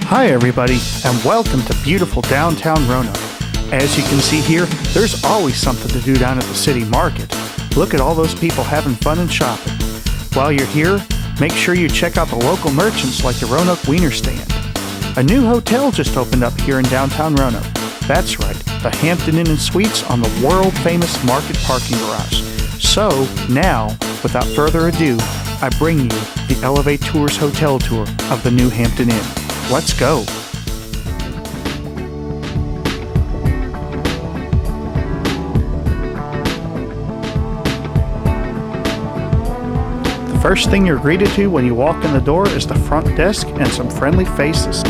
Hi everybody, and welcome to beautiful downtown Roanoke. As you can see here, there's always something to do down at the city market. Look at all those people having fun and shopping. While you're here, make sure you check out the local merchants like the Roanoke Wiener Stand. A new hotel just opened up here in downtown Roanoke. That's right, the Hampton Inn & Suites on the world-famous market parking garage. So, now, without further ado, I bring you the elevaTOURS hotel tour of the new Hampton Inn. Let's go! The first thing you're greeted to when you walk in the door is the front desk and some friendly faces.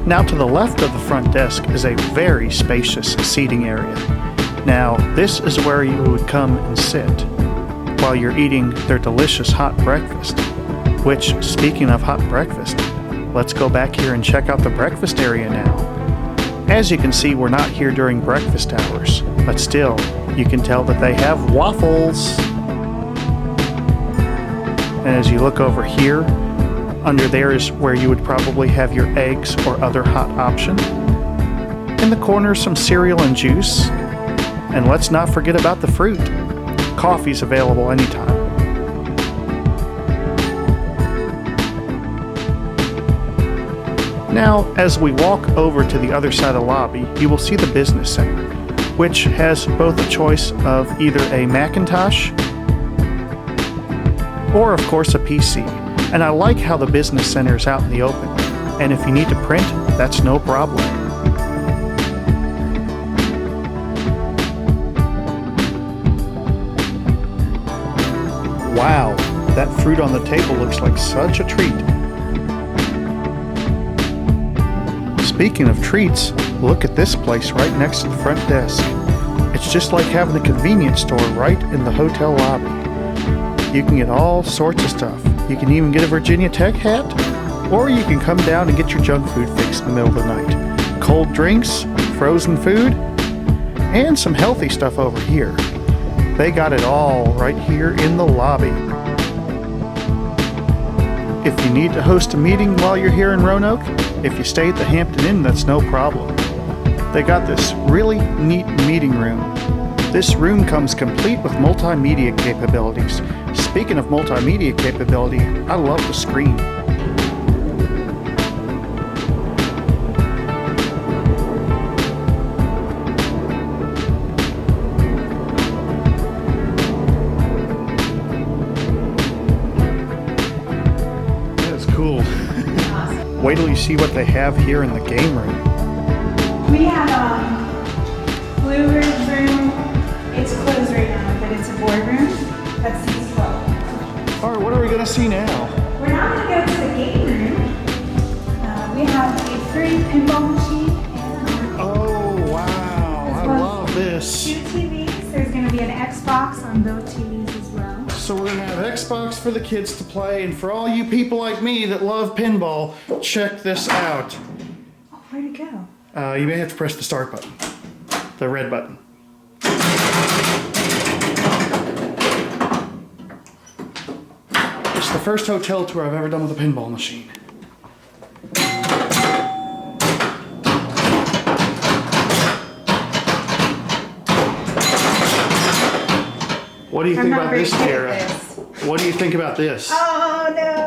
Now to the left of the front desk is a very spacious seating area. Now this is where you would come and sit while you're eating their delicious hot breakfast. Which, speaking of hot breakfast, let's go back here and check out the breakfast area now. As you can see, we're not here during breakfast hours, but still, you can tell that they have waffles. And as you look over here, under there is where you would probably have your eggs or other hot option. In the corner, some cereal and juice. And let's not forget about the fruit. Coffee's available anytime. Now, as we walk over to the other side of the lobby, you will see the business center, which has both a choice of either a Macintosh or, of course, a PC. And I like how the business center is out in the open. And if you need to print, that's no problem. Wow, that fruit on the table looks like such a treat. Speaking of treats, look at this place right next to the front desk. It's just like having a convenience store right in the hotel lobby. You can get all sorts of stuff. You can even get a Virginia Tech hat, or you can come down and get your junk food fixed in the middle of the night. Cold drinks, frozen food, and some healthy stuff over here. They got it all right here in the lobby. If you need to host a meeting while you're here in Roanoke, if you stay at the Hampton Inn, that's no problem. They got this really neat meeting room. This room comes complete with multimedia capabilities. Speaking of multimedia capability, I love the screen. That's cool. Awesome. Wait till you see what they have here in the game room. We have Blue Ridge room. It's closed right now, but it's a boardroom. That's seats 12. All right, what are we going to see now? We're now going to go to the game room. We have a free pinball machine. Oh, wow. I love this. 2 TVs. There's going to be an Xbox on both TVs as well. So we're going to have Xbox for the kids to play, and for all you people like me that love pinball, check this out. Oh, where'd it go? You may have to press the start button. The red button. It's the first hotel tour I've ever done with a pinball machine. What do you think about this, Tara? What do you think about this? Oh no!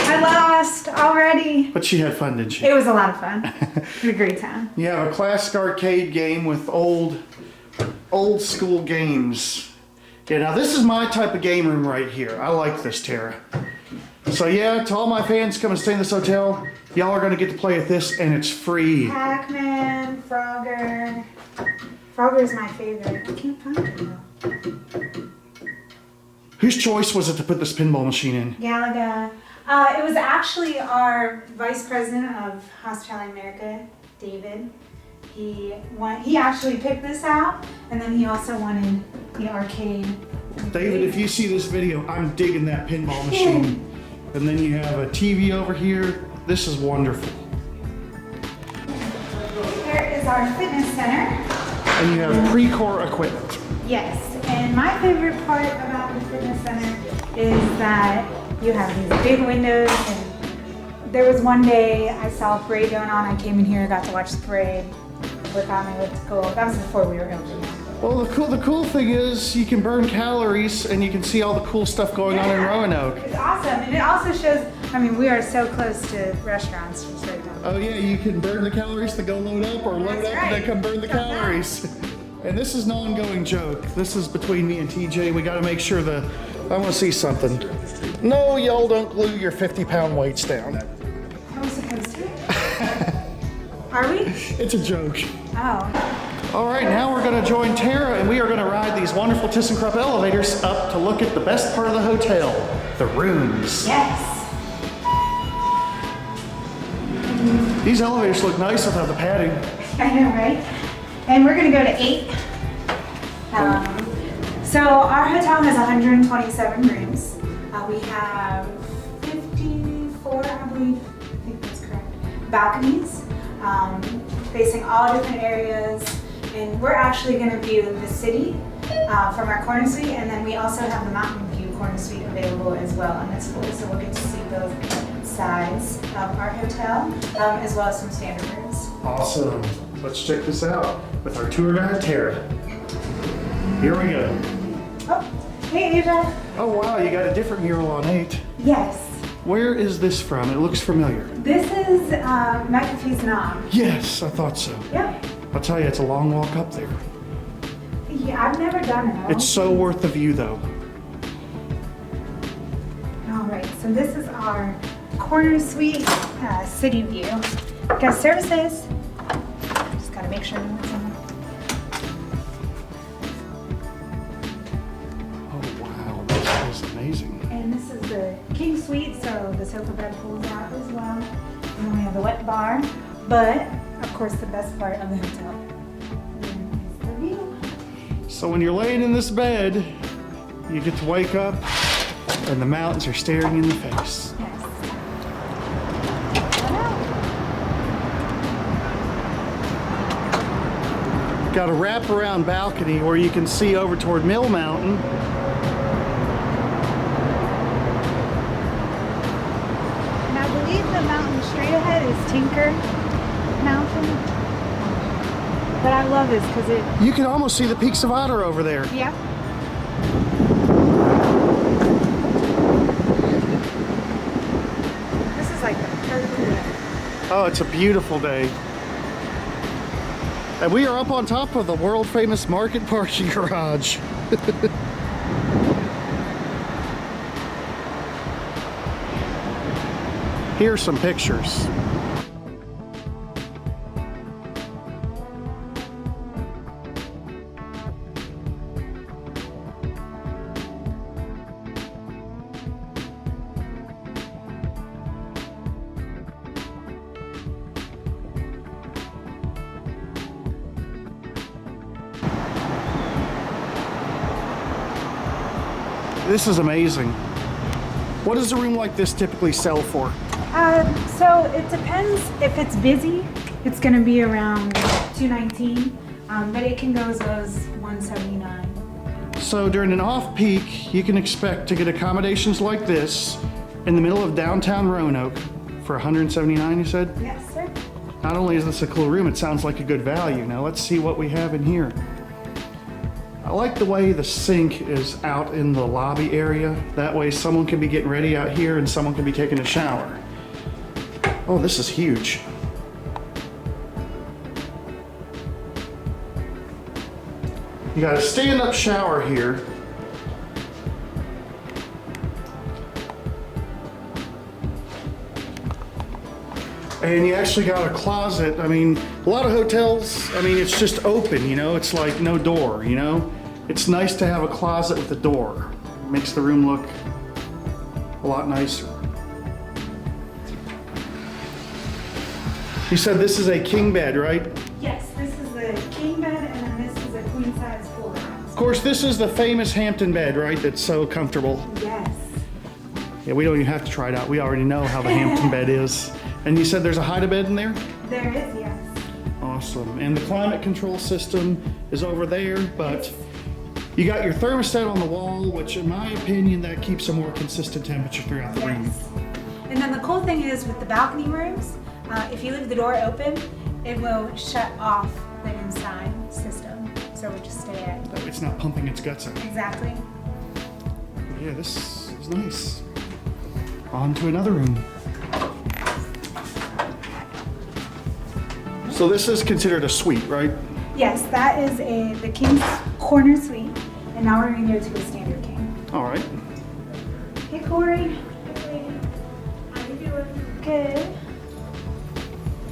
I lost already. But she had fun, didn't she? It was a lot of fun. It was a great time. You have a classic arcade game with old school games. Yeah, now this is my type of game room right here. I like this, Tara. So yeah, to all my fans come and stay in this hotel, y'all are going to get to play with this, and it's free. Pac-Man, Frogger. Frogger's my favorite. I can't find it though. Whose choice was it to put this pinball machine in? Galaga. It was actually our Vice President of Hospitality America, David. He actually picked this out, and then he also wanted the arcade. David, if you see this video, I'm digging that pinball machine. And then you have a TV over here. This is wonderful. There is our fitness center. And you have pre-core equipment. Yes, and my favorite part about the fitness center is that you have these big windows, and there was one day I saw a parade going on. I came in here, got to watch the parade, work out my lift goal. That was before we were open. Well, the cool thing is you can burn calories and you can see all the cool stuff going on in Roanoke. It's awesome, and it also shows, I mean, we are so close to restaurants just right down. Oh yeah, you can burn the calories to go load up, or load up and then come burn the calories. And this is an ongoing joke. This is between me and TJ. We gotta make sure I wanna see something. No, y'all don't glue your 50-pound weights down. Are we supposed to? Are we? It's a joke. Oh. All right, now we're gonna join Tara and we are gonna ride these wonderful ThyssenKrupp elevators up to look at the best part of the hotel, the rooms. Yes. These elevators look nice without the padding. I know, right? And we're gonna go to 8. So our hotel has 127 rooms. We have 54, I believe, I think that's correct, balconies, facing all different areas. And we're actually gonna view the city from our corner suite, and then we also have the mountain view corner suite available as well on this floor. So we'll get to see both sides of our hotel, as well as some standard rooms. Awesome. Let's check this out with our tour guide, Tara. Here we go. Oh, hey Ava. Oh wow, you got a different mural on 8. Yes. Where is this from? It looks familiar. This is McAfee's Knob. Yes, I thought so. Yep. I'll tell you, it's a long walk up there. Yeah, I've never done it. It's so worth the view though. All right, so this is our corner suite city view. Got services. Just gotta make sure no one's in there. Oh wow, this is amazing. And this is the king suite, so the sofa bed pulls out as well. And then we have the wet bar, but of course the best part of the hotel is the view. So when you're laying in this bed, you get to wake up and the mountains are staring in the face. Yes. Got a wraparound balcony where you can see over toward Mill Mountain. And I believe the mountain straight ahead is Tinker Mountain. But I love this because it... You can almost see the peaks of Otter over there. Yeah. This is like the perfect day. Oh, it's a beautiful day. And we are up on top of the world famous Market parking garage. Here's some pictures. This is amazing. What does a room like this typically sell for? So it depends. If it's busy, it's going to be around $219, but it can go as low as $179. So during an off-peak, you can expect to get accommodations like this in the middle of downtown Roanoke for $179, you said? Yes, sir. Not only is this a cool room, it sounds like a good value. Now let's see what we have in here. I like the way the sink is out in the lobby area. That way someone can be getting ready out here and someone can be taking a shower. Oh, this is huge. You got a stand-up shower here. And you actually got a closet. I mean, a lot of hotels, I mean, it's just open, you know? It's like no door, you know? It's nice to have a closet with a door. It makes the room look a lot nicer. You said this is a king bed, right? Yes, this is the king bed, and then this is a queen size full. Of course, this is the famous Hampton bed, right? That's so comfortable. Yes. Yeah, we don't even have to try it out. We already know how the Hampton bed is. And you said there's a hide-a-bed in there? There is, yes. Awesome. awesome. And the climate control system is over there, but you got your thermostat on the wall, which in my opinion, that keeps a more consistent temperature throughout the room. Yes. And then the cool thing is with the balcony rooms, if you leave the door open, it will shut off the inside system. So it will just stay at. That way it's not pumping its guts out. Exactly. Yeah, this is nice. On to another room. So this is considered a suite, right? Yes, that is the king's corner suite. And now we're going to go to a standard king. All right. Hey, Corey. How you doing? Good.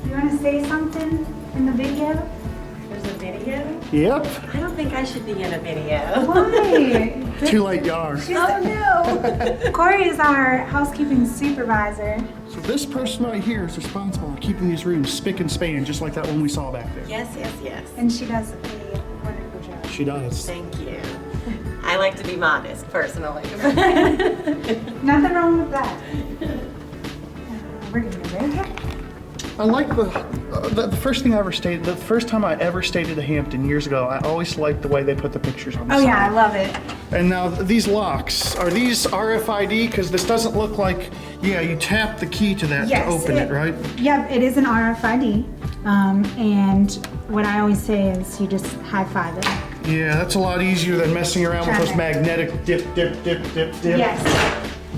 You want to say something in the video? There's a video? Yep. I don't think I should be in a video. Why? Too late, you are. Oh no! Corey is our housekeeping supervisor. So this person right here is responsible for keeping these rooms spick and span, just like that one we saw back there. Yes, yes, yes. And she does a wonderful job. She does. Thank you. I like to be modest, personally. Nothing wrong with that. We're gonna go right here. I like the first thing I ever stayed, the first time I ever stayed at a Hampton years ago, I always liked the way they put the pictures on the Oh side. yeah, I love it. And now these locks, are these RFID? Because this doesn't look like, yeah, you tap the key to that Yes, to open it, right? Yep, it is an RFID. And what I always say is you just high five it. Yeah, that's a lot easier than messing around with those Traffic. magnetic dip. Yes,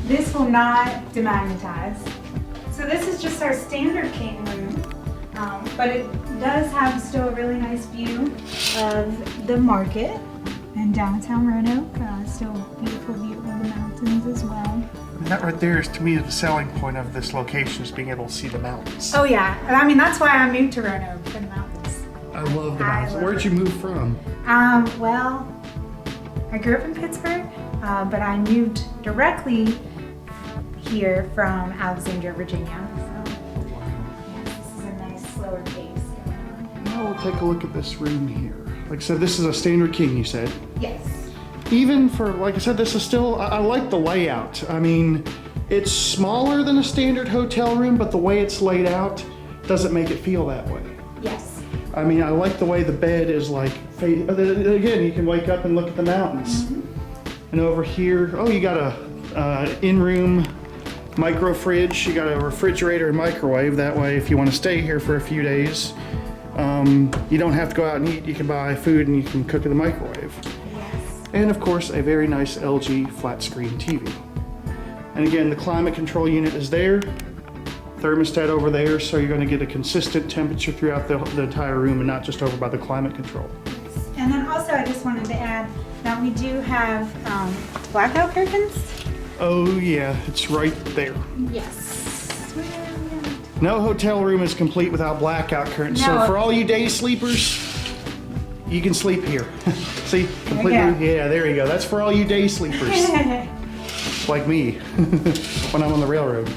this will not demagnetize. So this is just our standard king room, but it does have still a really nice view of the market and downtown Roanoke. Still beautiful view of the mountains as well. And that right there is, to me, the selling point of this location, is being able to see the mountains. Oh yeah, I mean that's why I moved to Roanoke, for the mountains. I love the I mountains. love Where'd you move from? Well, I grew up in Pittsburgh, but I moved directly here from Alexandria, Virginia. So, yeah, this is a nice slower pace. Now we'll take a look at this room here. Like I said, this is a standard king, you said. Yes. Even for, like I said, this is still, I like the layout. I mean, it's smaller than a standard hotel room, but the way it's laid out doesn't make it feel that way. Yes. I mean, I like the way the bed is like, again, you can wake up and look at the mountains. And over here, oh, you got a in-room micro fridge. You got a refrigerator and microwave. That way, if you want to stay here for a few days, you don't have to go out and eat. You can buy food and you can cook in the microwave. Yes. And of course, a very nice LG flat screen TV. And again, the climate control unit is there. Thermostat over there, so you're going to get a consistent temperature throughout the entire room and not just over by the climate control. And then also I just wanted to add that we do have blackout curtains. Oh yeah, it's right there. Yes. No hotel room is complete without blackout curtains. No. So for all you day sleepers, you can sleep here. See, completely, yeah, there you go. That's for all you day sleepers, like me, when I'm on the railroad.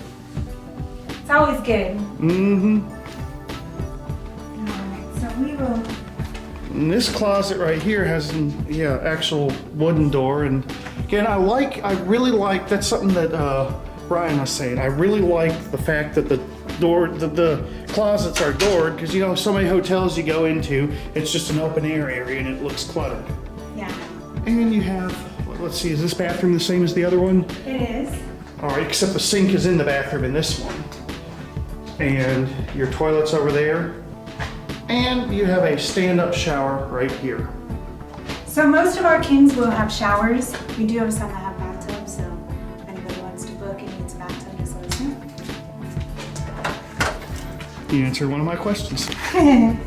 It's always good. Mm-hmm. Alright, so we will. And this closet right here has an actual wooden door, and again, I really like, that's something that Brian was saying. I really like the fact that the closets are doored, because you know, so many hotels you go into, it's just an open air area and it looks cluttered. Yeah. And you have, let's see, is this bathroom the same as the other one? It is. All right, except the sink is in the bathroom in this one. And your toilet's over there. And you have a stand-up shower right here. So most of our kings will have showers. We do have some that have bathtubs, so if anybody wants to book and needs a bathtub, just let us know. You answered one of my questions. Try.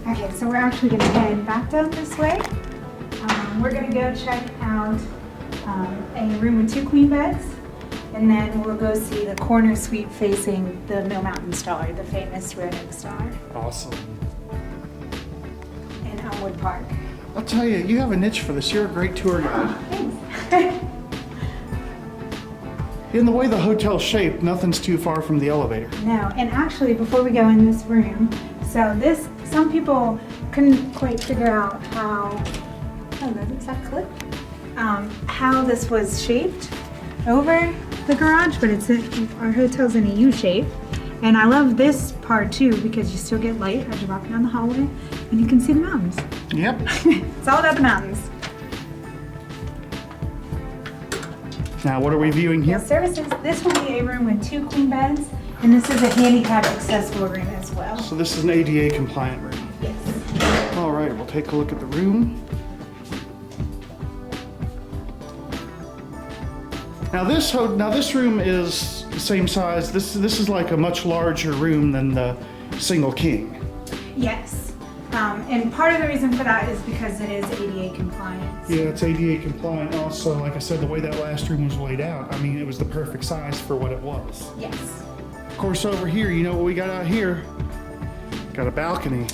Okay, so we're actually gonna head back down this way. We're gonna go check out a room with 2 queen beds, and then we'll go see the corner suite facing the Mill Mountain Star, the famous Roanoke Star Awesome. in Elmwood Park. I'll tell you, you have a niche for this. You're a great tour guide. Thanks. In the way the hotel's shaped, nothing's too far from the elevator. No, and actually before we go in this room, so this, some people couldn't quite figure out how, oh, is that clip? How this was shaped over the garage, but our hotel's in a U shape. And I love this part too because you still get light as you're walking down the hallway and you can see the mountains. Yep. It's all about the mountains. Now, what are we viewing here? Services. This will be a room with 2 queen beds, and this is a handicap accessible room as well. So this is an ADA compliant room. Yes. All right, we'll take a look at the room. Now this room is the same size. This is like a much larger room than the single king. Yes. And part of the reason for that is because it is ADA compliant. Yeah, it's ADA compliant. Also, like I said, the way that last room was laid out, I mean, it was the perfect size for what it was. Yes. Of course, over here, you know what we got out here? Got a balcony.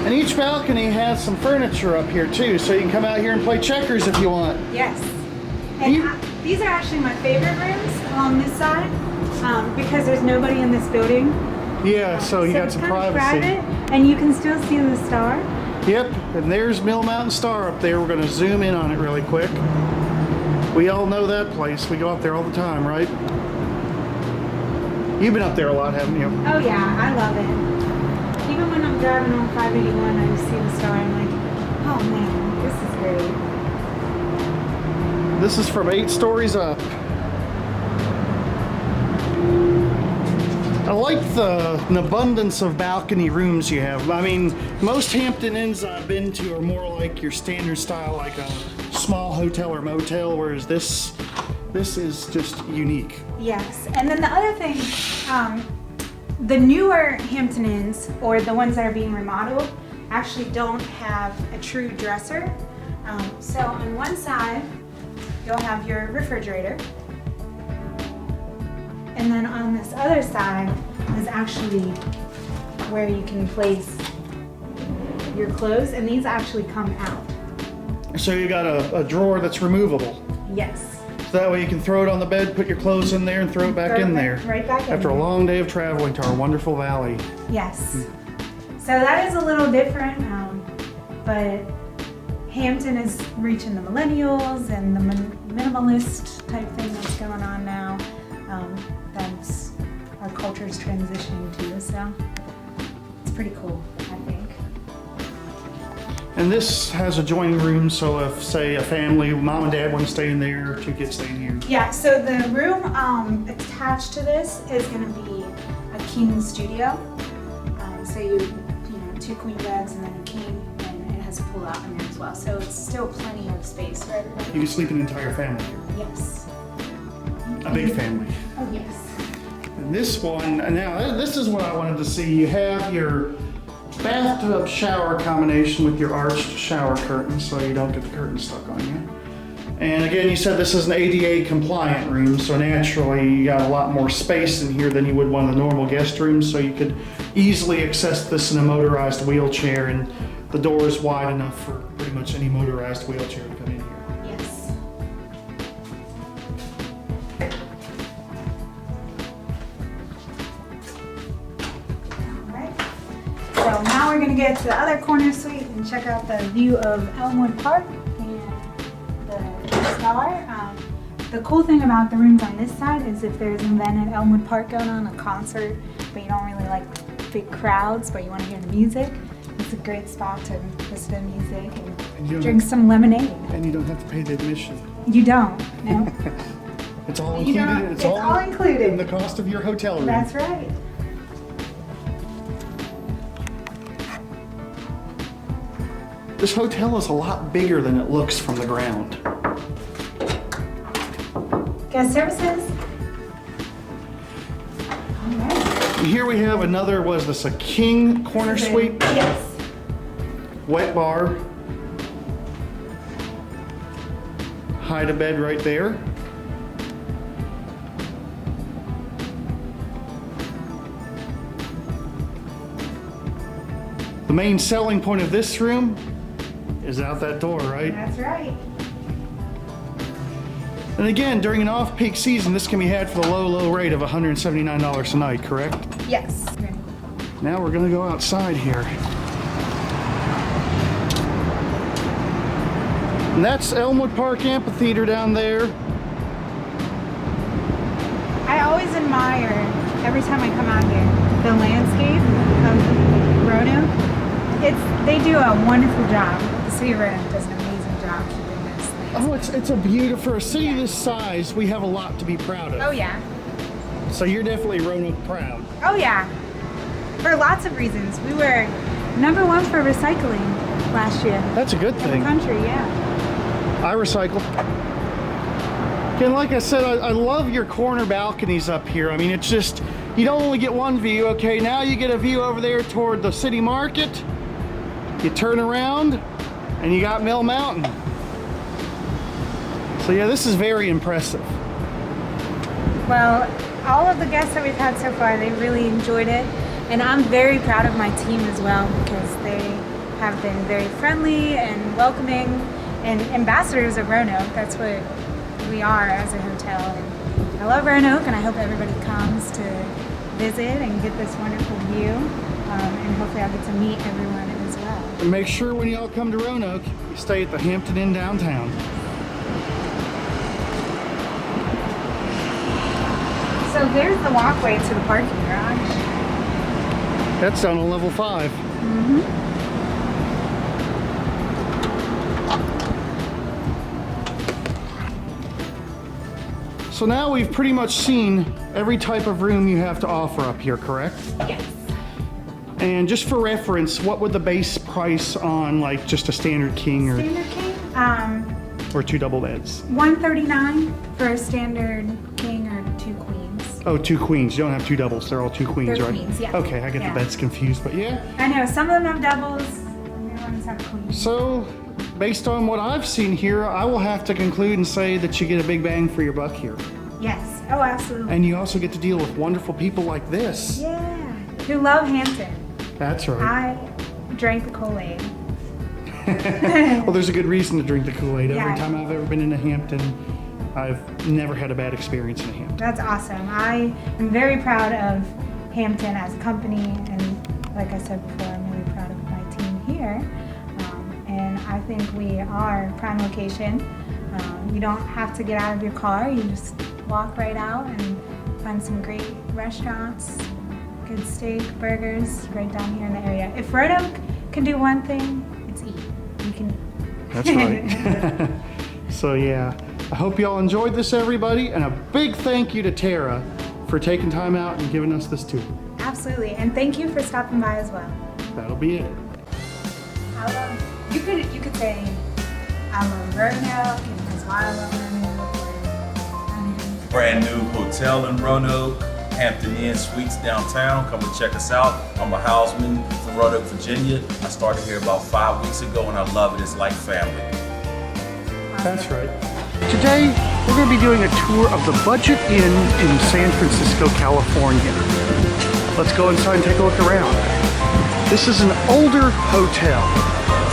And each balcony has some furniture up here too, so you can come out here and play checkers if you want. Yes. And these are actually my favorite rooms along this side because there's nobody in this building. Yeah, so you got it's some kind of privacy. private, and you can still see the star. Yep, and there's Mill Mountain Star up there. We're going to zoom in on it really quick. We all know that place. We go up there all the time, right? You've been up there a lot, haven't you? Oh yeah, I love it. Even when I'm driving on 581, I see the star. I'm like, oh man, this is great. This is from 8 stories up. I like an abundance of balcony rooms you have. I mean, most Hampton Inns I've been to are more like your standard style, like a small hotel or motel, whereas this is just unique. Yes, and then the other thing, the newer Hampton Inns, or the ones that are being remodeled, actually don't have a true dresser. So on one side, you'll have your refrigerator. And then on this other side is actually where you can place your clothes, and these actually come out. So you got a drawer that's removable. Yes. So that way you can throw it on the bed, put your clothes in there, and throw it back in there. Right back in After a there. long day of traveling to our wonderful valley. Yes. So that is a little different, but Hampton is reaching the millennials and the minimalist type thing that's going on now. That's our culture's transitioning to, so it's pretty cool, I think. And this has adjoining rooms, so if, say, a family, mom and dad want to stay in there, 2 kids stay in here. Yeah, so the room attached to this is going to be a king studio. So you know, 2 queen beds and then a king, and it has a pool out in there as well. So it's still plenty of space for everybody. You can sleep an entire family here. Yes. A big family. Oh yes. And this one, now this is what I wanted to see. You have your bathtub shower combination with your arched shower curtain, so you don't get the curtain stuck on you. And again, you said this is an ADA compliant room, so naturally you got a lot more space in here than you would one of the normal guest rooms, so you could easily access this in a motorized wheelchair, and the door is wide enough for pretty much any motorized wheelchair to come in here. Yes. Alright. So now we're going to get to the other corner suite and check out the view of Elmwood Park and the Star. The cool thing about the rooms on this side is if there's an event at Elmwood Park going on, a concert, but you don't really like big crowds, but you want to hear the music, it's a great spot to listen to music and drink some lemonade. And you don't have to pay the admission. You don't, no. It's all You included. don't- it's all included. in the cost of your hotel room. That's right. This hotel is a lot bigger than it looks from the ground. Guest services. All right. Here we have another, was this a king corner suite? Yes. Wet bar. Hide a bed right there. The main selling point of this room is out that door, right? That's right. And again, during an off-peak season, this can be had for the low, low rate of $179 a night, correct? Yes. Now we're gonna go outside here. And that's Elmwood Park Amphitheater down there. I always admire, every time I come out here, the landscape of Roanoke. They do a wonderful job. The city of Roanoke does an amazing job keeping this landscape. Oh, it's a beautiful, for a city this size, we have a lot to be proud of. Oh yeah. So you're definitely Roanoke proud. Oh yeah. For lots of reasons. We were #1 for recycling last year. That's a good In thing. the country, yeah. I recycle. And like I said, I love your corner balconies up here. I mean, it's just, you don't only get one view. Okay, now you get a view over there toward the city market. You turn around and you got Mill Mountain. So yeah, this is very impressive. Well, all of the guests that we've had so far, they really enjoyed it. And I'm very proud of my team as well, because they have been very friendly and welcoming and ambassadors of Roanoke. That's what we are as a hotel. And I love Roanoke, and I hope everybody comes to visit and get this wonderful view. And hopefully I'll get to meet everyone as well. And make sure when y'all come to Roanoke, you stay at the Hampton Inn downtown. So there's the walkway to the parking garage. That's down on level 5. So now we've pretty much seen every type of room you have to offer up here, correct? Yes. And just for reference, what would the base price on like just a standard king or Standard king, or 2 double beds? $139 for a standard king or 2 queens. Oh, 2 queens. You don't have 2 doubles. They're all 2 queens, They're right? queens, yeah. Okay, I get Yeah. the beds confused, but yeah. I know, some of them have doubles, and the other ones have queens. So, based on what I've seen here, I will have to conclude and say that you get a big bang for your buck here. Yes, oh absolutely. And you also get to deal with wonderful people like this. Yeah, who love Hampton. That's right. I drank the Kool-Aid. Well, there's a good reason to drink the Kool-Aid. Yeah. Every time I've ever been into Hampton, I've never had a bad experience in Hampton. That's awesome. I am very proud of Hampton as a company, and like I said before, I'm really proud of my team here. And I think we are prime location. You don't have to get out of your car. You just walk right out and find some great restaurants, good steak, burgers right down here in the area. If Roanoke can do one thing, it's eat. You can eat. That's right. So yeah, I hope y'all enjoyed this, everybody, and a big thank you to Tara for taking time out and giving us this tour. Absolutely, and thank you for stopping by as well. That'll be it. I love, you could say, I love Roanoke, and that's why I love Roanoke. Or, I mean, Brand new hotel in Roanoke, Hampton Inn Suites downtown. Come and check us out. I'm a houseman from Roanoke, Virginia. I started here about 5 weeks ago and I love it. It's like family. That's right. Today, we're going to be doing a tour of the Budget Inn in San Francisco, California. Let's go inside and take a look around. This is an older hotel.